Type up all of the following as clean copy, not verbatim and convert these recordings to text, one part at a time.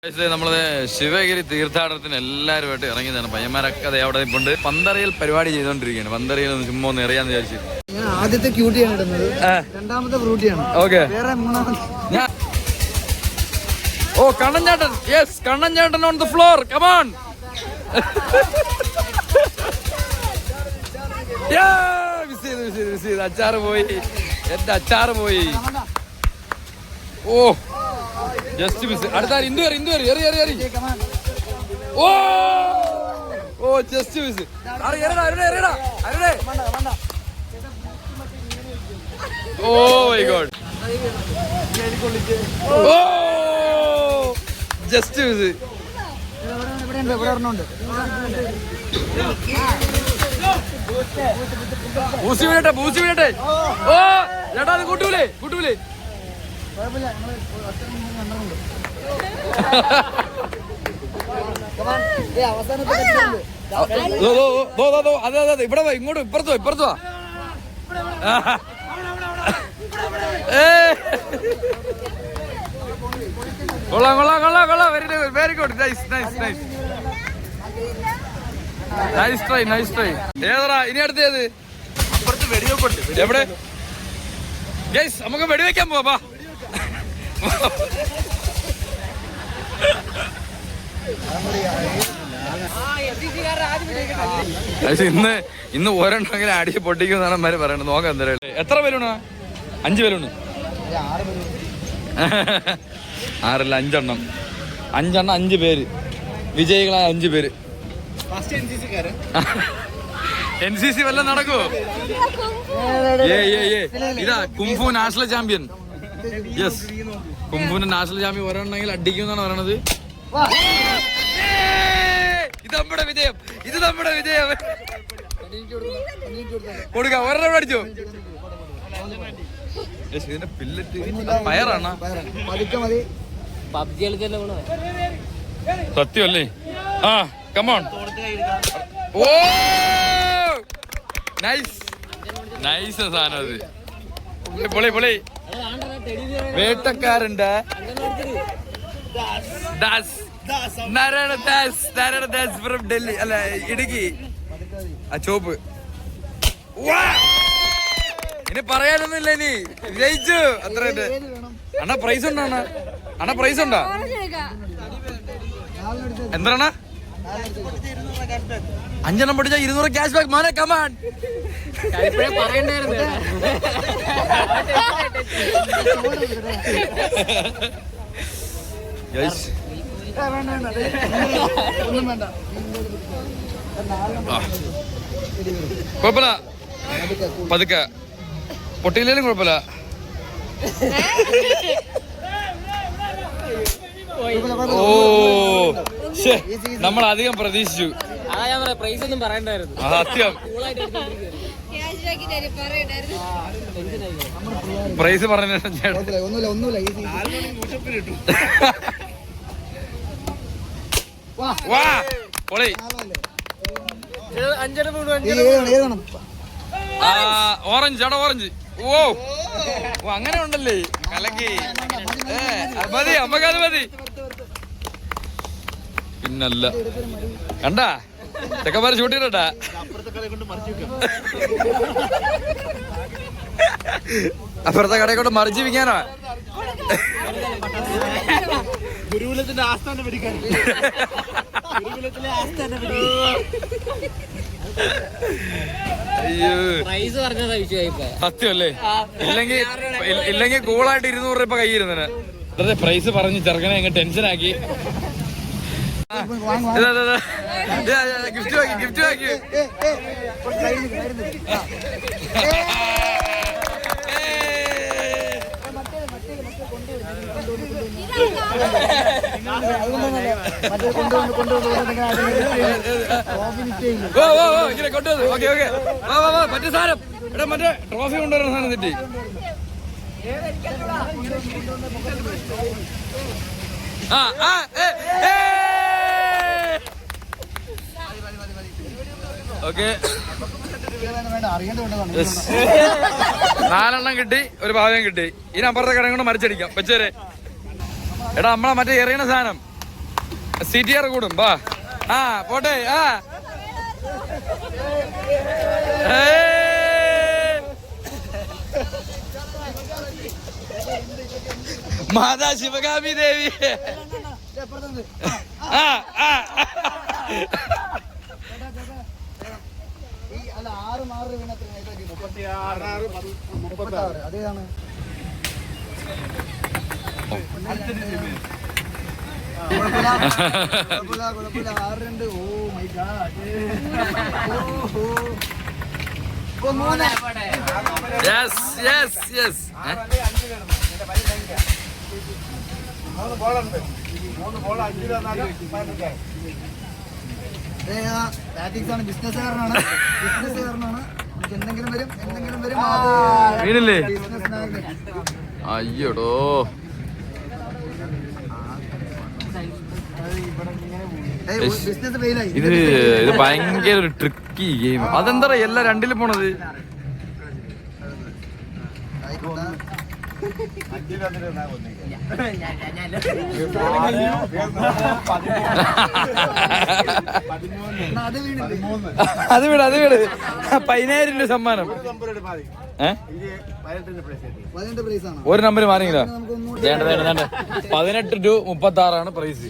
നമ്മള് ശിവഗിരി തീർത്ഥാടനത്തിന് എല്ലാവരുമായിട്ട് ഇറങ്ങിയതാണ്. പയ്യന്മാരൊക്കെ അതെ അവിടെ ഇപ്പുണ്ട്. പന്തറിയൽ പരിപാടി ചെയ്തോണ്ടിരിക്കുകയാണ്. പന്തറിയിൽ ചുമ്മാ ഒന്ന് എറിയാന്ന് വിചാരിച്ചു. ആദ്യത്തെ ക്യൂട്ടിയാണ് ഇടുന്നത്, രണ്ടാമത്തെ ഫ്രൂട്ടിയാണ്. ഓക്കെ, വേറെ മൂന്നാമത്തെ. ഓ കണ്ണൻചേട്ടൻ, യെസ് കണ്ണൻചേട്ടൻ on the floor, come on. അച്ചാറ് പോയി, എന്റെ അച്ചാറ് പോയി. Oh just miss. അടുത്ത ഇന്ദു എറി, ഇന്ദു എറി, എറി എറി എറി. Oh oh just miss. എറിയടാ അരുണേ, എറിയടാ അരുണേ. Oh my god. Oh just miss. ബൂസി വീഴട്ടെ, ബൂസി വീഴട്ടെ. ഓ ചേട്ടാ അത് കൂട്ടൂലേ, കൂട്ടൂലേ. അതെ ഇവിടെ ഇങ്ങോട്ട് ഇപ്പുറത്തോ, ഇപ്പുറത്തോ. കൊള്ളാം കൊള്ളാം കൊള്ളാം കൊള്ളാം. Very good, nice nice nice nice try, nice try. ഏതാ ഇനി അടുത്ത് ഏത്? എവിടെ ഗൈസ്? നമുക്ക് വെടിവെക്കാൻ പോവാ. ഇന്ന് ഒരെണ്ണമെങ്കിലും അടി പൊട്ടിക്കുന്നാണ് അമ്മമാര് പറയണത്. നോക്കാം എന്തായാലും. എത്ര ബലൂണാ? 5 ബലൂണ്. 6 5 5 പേര് വിജയികളായ 5 പേര്. NCC വല്ലതും നടക്കുവോ? ഇതാ കുംഫു നാഷണൽ ചാമ്പ്യൻ. യെസ്, കുംഫുവിന്റെ നാഷണൽ ചാമ്പ്യൻ ഒരെണ്ണമെങ്കിൽ അടിക്കും എന്നാണ് പറയണത്. ഇത് നമ്മുടെ വിജയം, ഇത് നമ്മുടെ വിജയം. കൊടുക്കാം, ഒരെണ്ണം അടിച്ചോ. ഇതിന്റെ പില്ലറ്റ് ഫയറാണ്. സത്യമല്ലേ? ആ കമോൺ. ഓ നൈസ് നൈസ് സാധനം അത്. പൊളി പൊളി. വേട്ടക്കാരന്റെ നാരായണ ദാസ്, നാരായണ ദാസ് ഫ്രം ഡൽഹി, അല്ല ഇടുക്കി. ആ ചോപ്പ്. ഇനി പറയാനൊന്നുമില്ല, ഇനി ജയിച്ചു അത്ര. അണ്ണാ പ്രൈസ് ഉണ്ടോ? അണ്ണാ പ്രൈസ് ഉണ്ടോ? എന്താണ്? 5 പൊടിച്ച 200 ക്യാഷ് ബാക്ക്. മോനെ കമാൻ. കുഴപ്പമില്ല, പതുക്കെ പൊട്ടിയില്ലേലും കുഴപ്പമില്ല. ഓ നമ്മൾ അധികം പ്രതീക്ഷിച്ചു. സത്യം, പ്രൈസ് പറഞ്ഞു. ഓറഞ്ച് ആണോ? ഓറഞ്ച്. ഓ അങ്ങനെ ഉണ്ടല്ലേ, കലക്കി. മതി, അമ്മക്കത് മതി. പിന്നല്ല കണ്ടാ ചെക്കന്മാരെ ഷൂട്ട് ചെയ്യണ്ടാ. അപ്പുറത്തെ കടയെ കൊണ്ട് മറിച്ച് വിൽക്കാനാ. ഗുരുകുലത്തിന്റെ ആസ്ഥാന പിടിക്കാൻ. സത്യമല്ലേ? ഇല്ലെങ്കിൽ കൂളായിട്ട് 200 രൂപ കയ്യിരുന്നേ. അതെ പ്രൈസ് പറഞ്ഞ് ചെറുക്കനെ അങ്ങ് ടെൻഷനാക്കി. ഗിഫ്റ്റ് വാങ്ങി, ഗിഫ്റ്റ് വാങ്ങി. ഇങ്ങനെ കൊണ്ടുവന്നു. ഓക്കെ ഓക്കെ, മറ്റേ സാധനം എടാ, മറ്റേ ട്രോഫി കൊണ്ടുവരുന്ന സാധനം തെറ്റി. ഓക്കെ, 4 കിട്ടി, ഒരു ഭാഗം കിട്ടി. ഇനി അപ്പുറത്തെ കടം കൊണ്ട് മറിച്ചടിക്കാം. വെച്ചേരെ എടാ, നമ്മളെ മറ്റേ എറിയണ സാധനം CTR കൂടും വാ. ആ പോട്ടെ. ആ മാതാ ശിവകാമി ദേവി. ആ ആ അതേതാണ് കുഴപ്പമില്ല 6-2. Oh my god. Yes yes yes. ബിസിനസ്സുകാരനാണ്. എന്തെങ്കിലും വരും. വീണില്ലേ? അയ്യോടോ. ഇത് ഭയങ്കര ഒരു ട്രിക്കി ഗെയിം. അതെന്താ എല്ലാം രണ്ടിലും പോണത്? അത് വീട് 10,000 രൂപ സമ്മാനം. ഒരു നമ്പർ മാറിയില്ല. 18 to 36 പ്രൈസ്.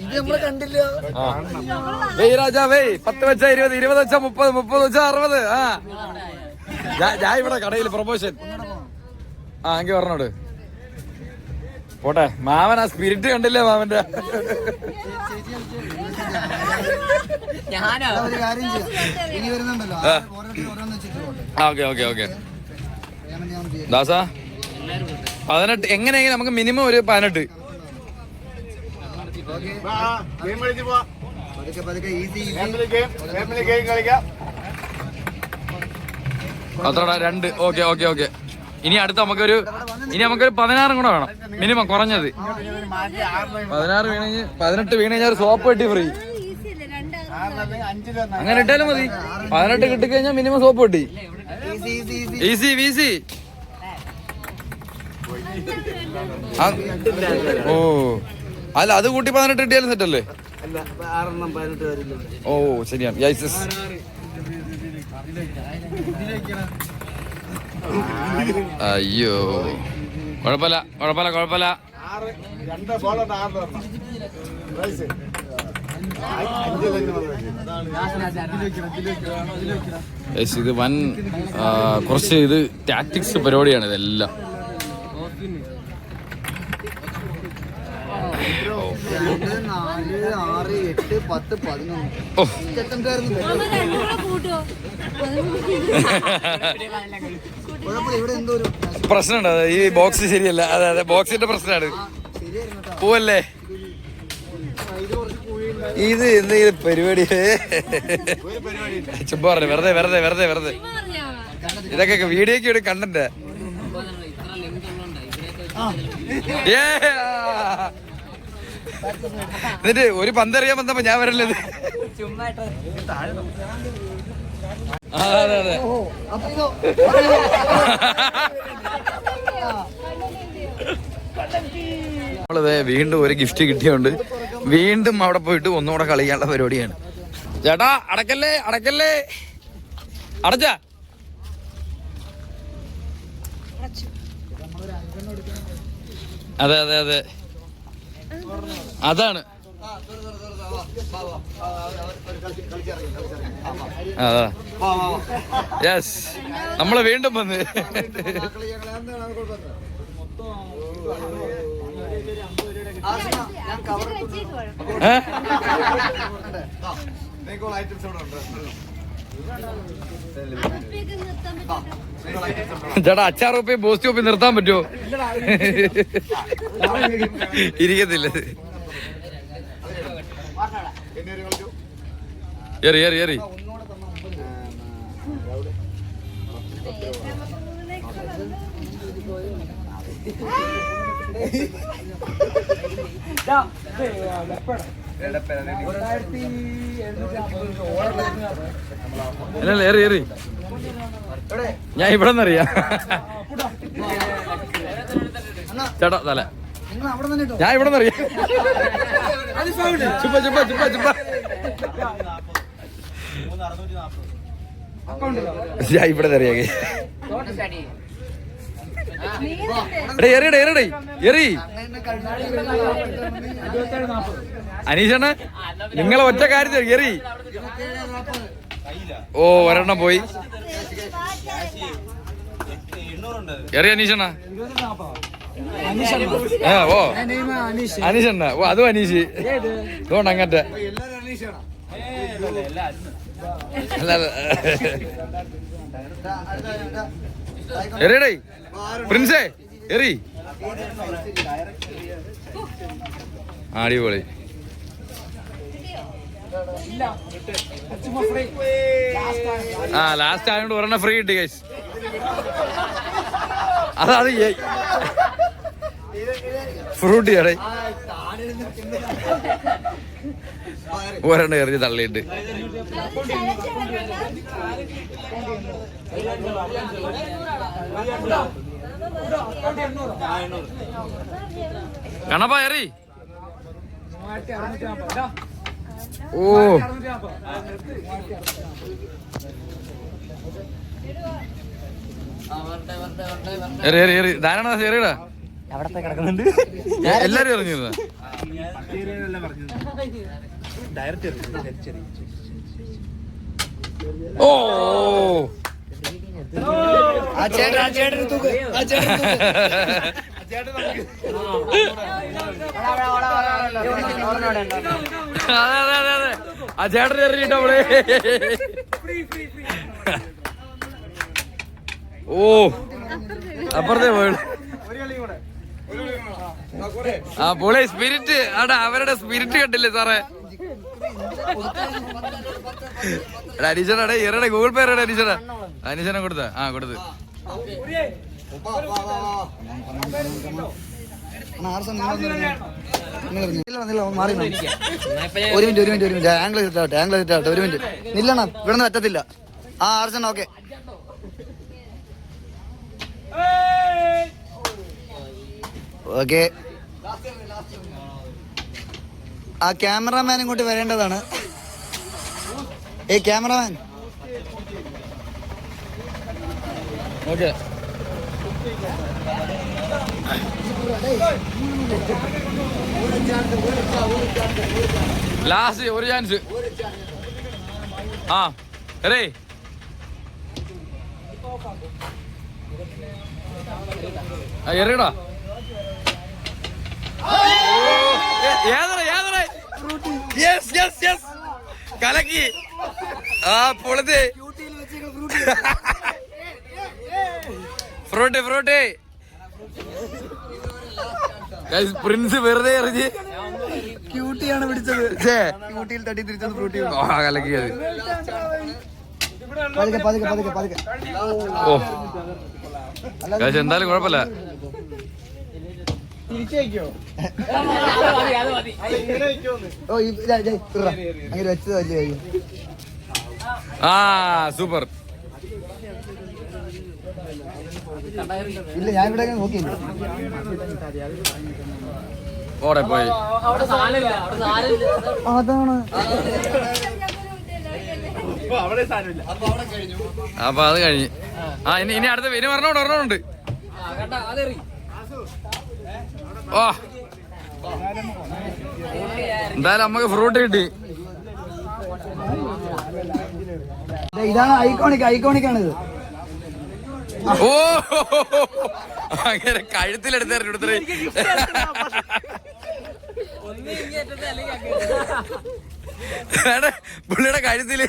വെയ് രാജാ വെയ്. 10 വെച്ചാ 20, 20 വെച്ചാ 30, 30 വെച്ചാ 60. ആ ഞാൻ ഇവിടെ കടയിൽ പ്രൊമോഷൻ. ആ എങ്കിൽ പറഞ്ഞോട് പോട്ടെ. മാമൻ ആ സ്പിരിറ്റ് കണ്ടില്ലേ മാമന്റെ? ഓക്കെ ദാസാ 18 എങ്ങനെയെങ്കിലും നമുക്ക് മിനിമം ഒരു 18. അത്രടാ 2. ഓക്കെ. ഇനി നമുക്കൊരു 16 കൂടെ വേണം മിനിമം കുറഞ്ഞത്. 16 വീണ് 18 വീണ് കഴിഞ്ഞാൽ സോപ്പ് പെട്ടി ഫ്രീ. അങ്ങനെ ഇട്ടാലും മതി. 18 കിട്ടിക്കഴിഞ്ഞാൽ മിനിമം സോപ്പ് പെട്ടി. ഈസി വീസി. ഓ അല്ല അത് കൂട്ടി 18 കിട്ടിയാലും സെറ്റല്ലേ? ഓ ശരിയാണ്. അയ്യോ കുഴപ്പമില്ല. ഇത് വൻ കുറച്ച് ഇത് ടാക്ടിക്സ് പരിപാടിയാണ് ഇതെല്ലാം. 4, 8, 10, 11. പ്രശ്നമുണ്ട്. ഈ ബോക്സ് ശരിയല്ല. അതെ ബോക്സിന്റെ പ്രശ്നമാണ്. പോവല്ലേ ഇത് എന്തെങ്കിലും പരിപാടി? ചുമ്മാ പറഞ്ഞു വെറുതെ. ഇതൊക്കെ വീഡിയോക്ക് ഇവിടെ കണ്ടന്റ്. എന്നിട്ട് ഒരു പന്തറിയാൻ വന്നപ്പോ ഞാൻ വരല്ലത്. അതെ നമ്മളത് വീണ്ടും ഒരു ഗിഫ്റ്റ് കിട്ടിയോണ്ട് വീണ്ടും അവിടെ പോയിട്ട് ഒന്നുകൂടെ കളിക്കാനുള്ള പരിപാടിയാണ്. ചേട്ടാ അടക്കല്ലേ അടച്ചാ അതെ അതാണ്. അതാ യെസ് നമ്മള് വീണ്ടും വന്ന് ചേട്ടാ 5-6 റുപ്യ ബോസ്റ്റ് ഷോപ്പിൽ നിർത്താൻ പറ്റുമോ? ഇരിക്കത്തില്ല. ഏറി ഏറി ഞാൻ ഇവിടെ നിന്നറിയാം. ചേട്ടാ തല നിങ്ങൾ അവിടെ തന്നെ ഇട്ടോ. ഞാൻ ഇവിടെ നിന്നറിയാം. ചുപ്പ ചുപ്പ ചുപ്പ ചുപ്പ. ഞാൻ ഇവിടെ നിന്നറിയാം. എറി അനീഷണ്ണ, നിങ്ങളെ ഒറ്റ കാര്യത്തിൽ എറി. ഓ, ഒരെണ്ണം പോയി. എറി അനീഷണ്ണ. ഓ അനീഷണ്ണ. ഓ, അതും അനീഷ്. അതുകൊണ്ട് അങ്ങനത്തെ എറിയടേ പ്രിൻസേ, എറി. അടിപൊളി. ആ, ലാസ്റ്റ് ആയതുകൊണ്ട് ഒരെണ്ണം ഫ്രീ കിട്ടി ഗൈസ്. അതാണ് ഫ്രൂട്ടി അടേ. ഒരെണ്ണം എറിഞ്ഞ് തള്ളിയിട്ട്. കണപ്പാ എറി. ഓ, എറി എറി എറി. ധാരാണ എറിയടാ. എല്ലാരും എറിഞ്ഞിരുന്ന. ഓ, ആ ചേട്ടൻ തൂക്ക്. അതെ ആ ചേട്ടൻ എറിഞ്ഞിട്ട് അവളെ. ഓ, അപ്പുറത്തെ പോയി. ആ പൊളി സ്പിരിറ്റ്. ആടാ, അവരുടെ സ്പിരിറ്റ് കണ്ടില്ലേ സാറേ. അനീഷനാടെ എറടെ ഗൂഗിൾ പേ എറടെ അനീഷനാ. അനീഷനെ കൊടുത്ത. ആ, കൊടുത്ത്. ഒരു മിനിറ്റ് ആംഗിൾ കിട്ടാവട്ടെ. ഒരു മിനിറ്റ് നില്ലണ, ഇവിടെ നിന്ന് പറ്റത്തില്ല. ആ ആർസൺ ഓക്കെ. ഓക്കെ, ആ ക്യാമറാമാൻ ഇങ്ങോട്ട് വരേണ്ടതാണ്. ക്യാമറാമാൻ. ഓക്കെ, ലാസ്റ്റ് ഒരു ചാൻസ്. ആ എറേ. എറിയടാ. കലക്കി. ആ, പൊളത്. Fruit fruit. പ്രിൻസ് വെറുതെ എറിഞ്ഞ് ക്യൂട്ടിയാണ് പിടിച്ചത്. ക്യൂട്ടിയിൽ തട്ടി തിരിച്ചത് ഫ്രൂട്ടി. കലക്കിയത്. ഓ, എന്തായാലും കുഴപ്പമില്ല. അങ്ങനെ വെച്ചത് വലിയ കാര്യം. ആ, സൂപ്പർ. ഇല്ല, ഞാൻ ഇവിടെ നോക്കിയില്ല. ഓടെ പോയി. അതാണ്. അപ്പൊ അത് കഴിഞ്ഞ്. ആ, ഇനി അടുത്ത ഇനി ഒരെണ്ണമുണ്ട്. ഓ, എന്തായാലും നമുക്ക് ഫ്രൂട്ട് കിട്ടി. ഇതാണ് ഐക്കോണിക് ആണിത്. ഓ, അങ്ങനെ കഴുത്തിലെടുത്തേ. പുള്ളിയുടെ കഴുത്തില്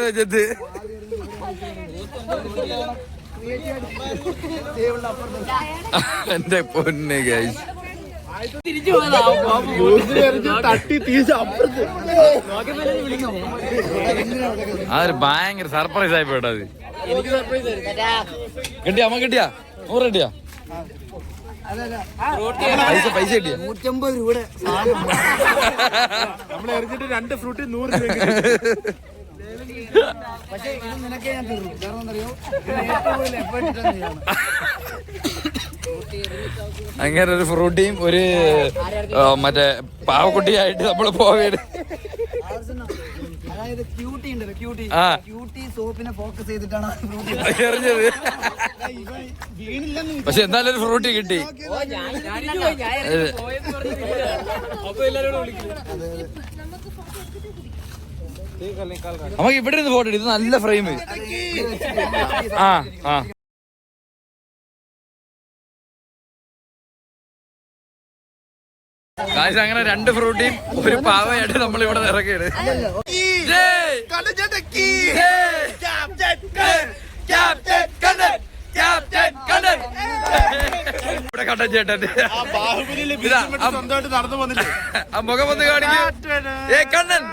വെച്ചത്. എന്റെ പൊന്നെ ഗൈസ്, അതൊരു ഭയങ്കര സർപ്രൈസ് ആയി പോയിട്ടത്. കിട്ടിയാ അമ്മ? കിട്ടിയാ 100 കിട്ടിയാ? പൈസ കിട്ടിയ 150 രൂപ നമ്മൾ എറിഞ്ഞിട്ട് 2 ഫ്രൂട്ട് 100 രൂപ. പക്ഷേ ഇത് നിനക്കേ ഞാൻ തരും. കാരണം എന്തറിയോ, ഏറ്റവും കൂടുതൽ എഫേർട്ട് ഇട്ടാണ്. അങ്ങനെ ഒരു ഫ്രൂട്ടിയും ഒരു മറ്റേ പാവക്കുട്ടിയായിട്ട് നമ്മൾ പോവേണ്. അതായത് ക്യൂട്ടി ഉണ്ടല്ലോ, ക്യൂട്ടി സോപ്പിനെ ഫോക്കസ് ചെയ്തിട്ടാണ് എറിഞ്ഞത്. പക്ഷെ എന്നാലും ഒരു ഫ്രൂട്ടി കിട്ടി. നമുക്ക് ഇവിടെ ഇരുന്ന് ഫോട്ടോ ഇത് നല്ല ഫ്രെയിം. ആ ആ കാശ് അങ്ങനെ 2 ഫ്രൂട്ടിയും ഒരു പാവയായിട്ട് നമ്മൾ ഇവിടെ ഇറക്കിയത്. ഇവിടെ കണ്ടൻ ചേട്ടൻ സ്വന്തമായിട്ട് നടന്നു വന്നില്ലേ? ആ മുഖം ഒന്ന് കാണിക്കും. ഏ കണ്ണൻ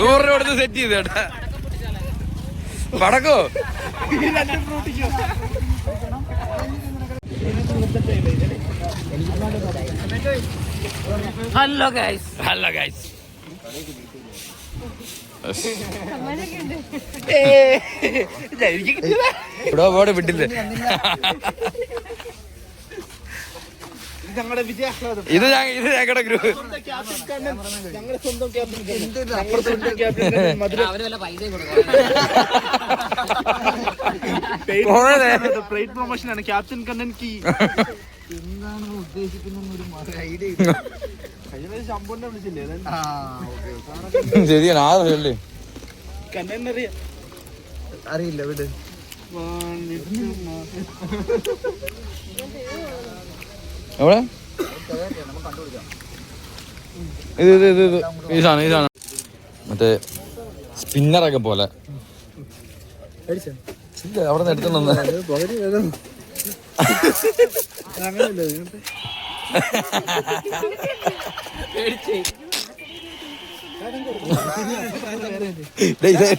ൂറിനോടത്ത് സെറ്റ് ചെയ്ത് കേട്ടാ. പടക്കോ ഹലോ ഗൈസ്. Hello guys. ഇവിടെ പോടെ വിട്ടില്ലേ. ഞങ്ങളുടെ വിജയാഹ്ലാദം. ഇത് ഞങ്ങളുടെ ഗ്രൂപ്പ്. ഞങ്ങളുടെ സ്വന്തം ക്യാപ്റ്റൻ പ്ലേറ്റ് പ്രൊമോഷൻ ആണ്. ക്യാപ്റ്റൻ കണ്ണൻ കീ എന്താണ് ഉദ്ദേശിക്കുന്ന ഒരു ഐഡിയ ശമ്പൂറിനെ വിളിച്ചില്ലേ? ശരിയാണ്. ആരല്ലേ കണ്ണൻ അറിയാം. അറിയില്ല വിട്. എവിടെ ഇത് ഈ സാധനം മറ്റേ സ്പിന്നറൊക്കെ പോലെ. ഇല്ല അവിടെ നിന്ന് എടുത്തോണ്ട്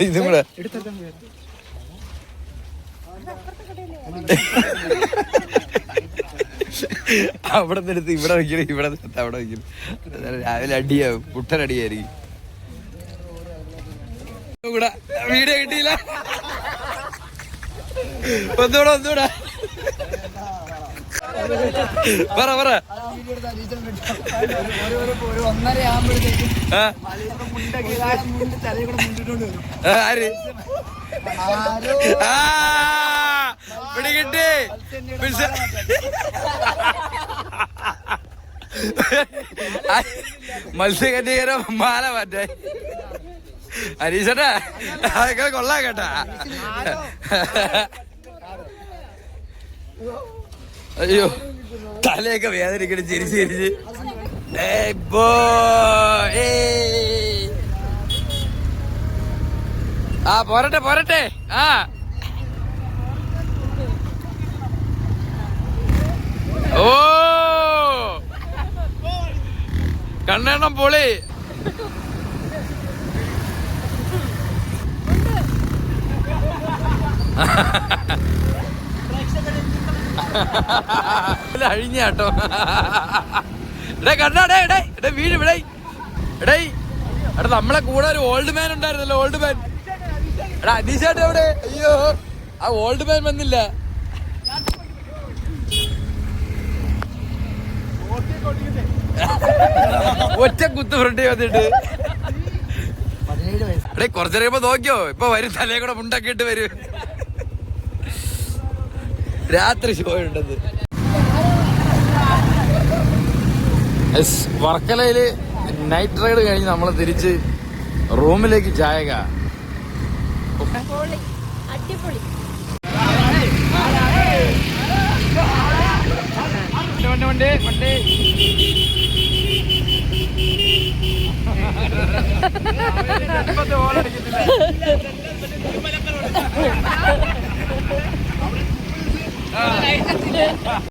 ഇതും കൂടെ അവിടെ നിന്നെടുത്ത് ഇവിടെ വയ്ക്കണം, ഇവിടെ നിന്നെടുത്ത് അവിടെ വയ്ക്കണം. രാവിലെ അടിയാവും, പുട്ടനടിയായിരിക്കും. വീഡിയോ കിട്ടിയില്ല. ഒന്നുകൂടെ പറ ഒരു 1:30 ആകുമ്പോഴത്തേക്കും ആര് പിടികിട്ടി. മത്സ്യകന്യകരം മാല മാറ്റേ അനീഷട്ടാ, അതൊക്കെ കൊള്ളാം കേട്ടാ. അയ്യോ തലയൊക്കെ വേദനിക്കണം ചിരിച്ച് ചിരിച്ച്. ആ പോരട്ടെ. ആ ഓ കണ്ണെണ്ണം പൊളി. അഴിഞ്ഞാട്ടോ. കണ്ണാടേ വീട് ഇവിടെ എടാ നമ്മളെ കൂടെ ഒരു ഓൾഡ് മാൻ ഉണ്ടായിരുന്നല്ലോ. ഓൾഡ് മാൻ എടാ അനീഷാട്ട് എവിടെ? അയ്യോ ആ ഓൾഡ് മാൻ വന്നില്ല. ഒറ്റ കുത്ത് ഫ്രണ്ട് വന്നിട്ട്. എടേ കുറച്ചറിയുമ്പോ നോക്കിയോ ഇപ്പൊ വരും, തലയെ കൂടെ മുണ്ടൊക്കെ ഇട്ട് വരും. രാത്രി ഷോ ഉണ്ടത്. വർക്കലയില് നൈറ്റ് റൈഡ് കഴിഞ്ഞ് നമ്മള് തിരിച്ച് റൂമിലേക്ക് ചായക. വണ്ടി